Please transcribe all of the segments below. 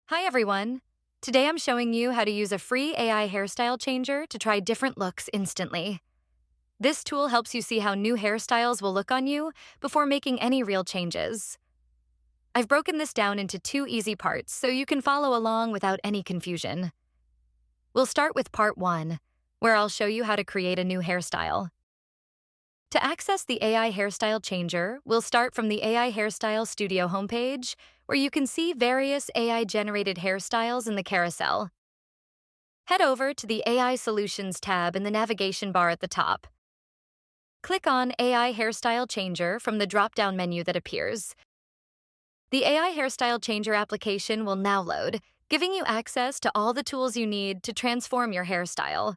Hi everyone! Today I'm showing you how to use a free AI hairstyle changer to try different looks instantly. This tool helps you see how new hairstyles will look on you before making any real changes. I've broken this down into two easy parts so you can follow along without any confusion. We'll start with part 1, where I'll show you how to create a new hairstyle. To access the AI Hairstyle Changer, we'll start from the AI Hairstyle Studio homepage, where you can see various AI-generated hairstyles in the carousel. Head over to the AI Solutions tab in the navigation bar at the top. Click on AI Hairstyle Changer from the drop-down menu that appears. The AI Hairstyle Changer application will now load, giving you access to all the tools you need to transform your hairstyle.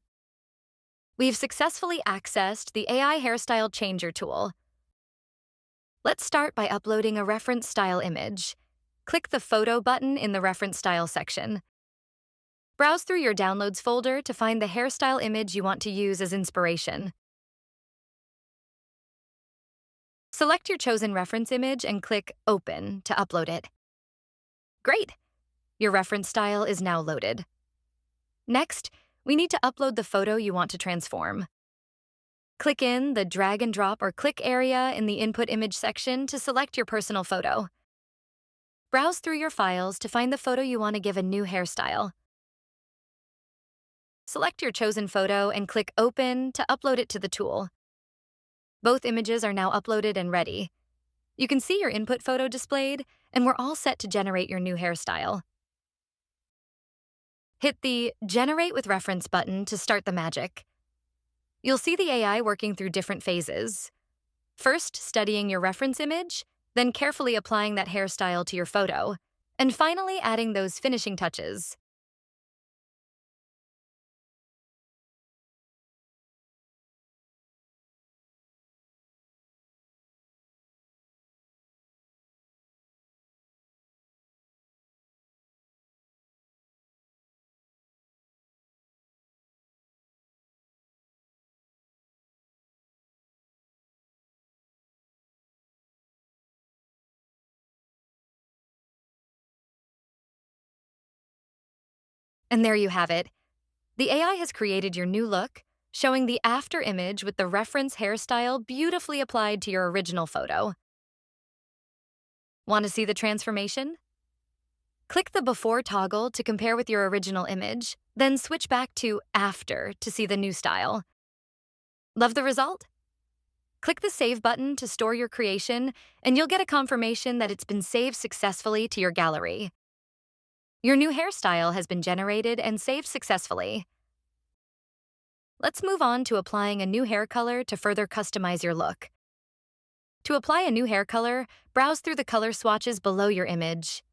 We've successfully accessed the AI Hairstyle Changer tool. Let's start by uploading a reference style image. Click the Photo button in the Reference Style section. Browse through your Downloads folder to find the hairstyle image you want to use as inspiration. Select your chosen reference image and click Open to upload it. Great! Your reference style is now loaded. Next, we need to upload the photo you want to transform. Click in the drag and drop or click area in the Input Image section to select your personal photo. Browse through your files to find the photo you want to give a new hairstyle. Select your chosen photo and click Open to upload it to the tool. Both images are now uploaded and ready. You can see your input photo displayed, and we're all set to generate your new hairstyle. Hit the Generate with Reference button to start the magic. You'll see the AI working through different phases. First, studying your reference image, then carefully applying that hairstyle to your photo, and finally adding those finishing touches. And there you have it. The AI has created your new look, showing the after image with the reference hairstyle beautifully applied to your original photo. Want to see the transformation? Click the Before toggle to compare with your original image, then switch back to After to see the new style. Love the result? Click the Save button to store your creation, and you'll get a confirmation that it's been saved successfully to your gallery. Your new hairstyle has been generated and saved successfully. Let's move on to applying a new hair color to further customize your look. To apply a new hair color, browse through the color swatches below your image.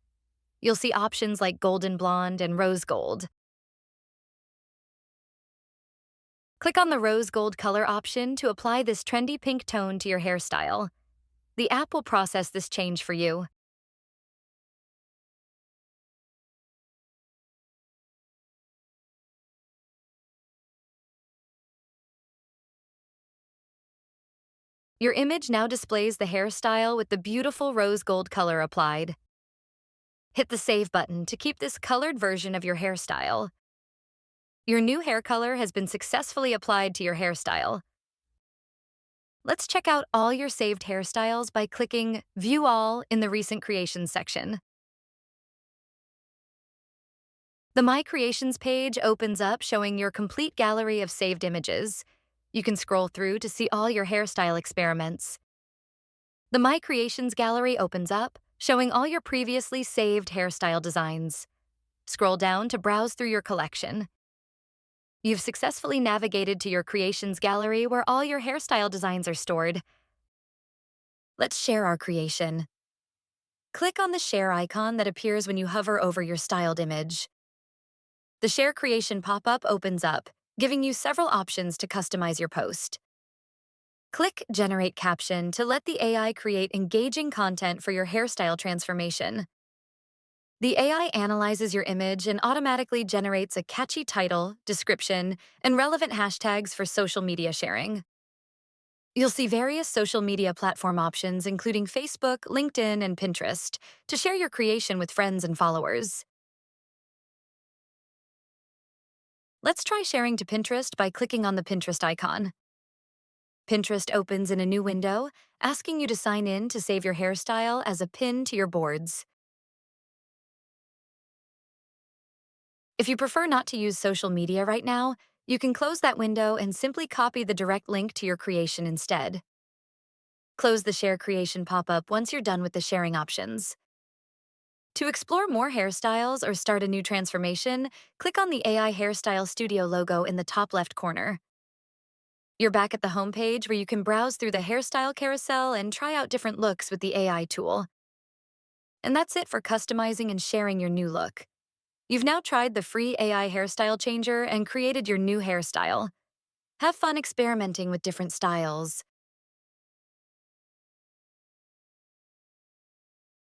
You'll see options like golden blonde and rose gold. Click on the rose gold color option to apply this trendy pink tone to your hairstyle. The app will process this change for you. Your image now displays the hairstyle with the beautiful rose gold color applied. Hit the Save button to keep this colored version of your hairstyle. Your new hair color has been successfully applied to your hairstyle. Let's check out all your saved hairstyles by clicking View All in the Recent Creations section. The My Creations page opens up showing your complete gallery of saved images. You can scroll through to see all your hairstyle experiments. The My Creations gallery opens up, showing all your previously saved hairstyle designs. Scroll down to browse through your collection. You've successfully navigated to your Creations gallery where all your hairstyle designs are stored. Let's share our creation. Click on the share icon that appears when you hover over your styled image. The Share Creation pop-up opens up, giving you several options to customize your post. Click Generate Caption to let the AI create engaging content for your hairstyle transformation. The AI analyzes your image and automatically generates a catchy title, description, and relevant hashtags for social media sharing. You'll see various social media platform options, including Facebook, LinkedIn, and Pinterest, to share your creation with friends and followers. Let's try sharing to Pinterest by clicking on the Pinterest icon. Pinterest opens in a new window, asking you to sign in to save your hairstyle as a pin to your boards. If you prefer not to use social media right now, you can close that window and simply copy the direct link to your creation instead. Close the Share Creation pop-up once you're done with the sharing options. To explore more hairstyles or start a new transformation, click on the AI Hairstyle Studio logo in the top left corner. You're back at the homepage where you can browse through the hairstyle carousel and try out different looks with the AI tool. And that's it for customizing and sharing your new look. You've now tried the free AI hairstyle changer and created your new hairstyle. Have fun experimenting with different styles.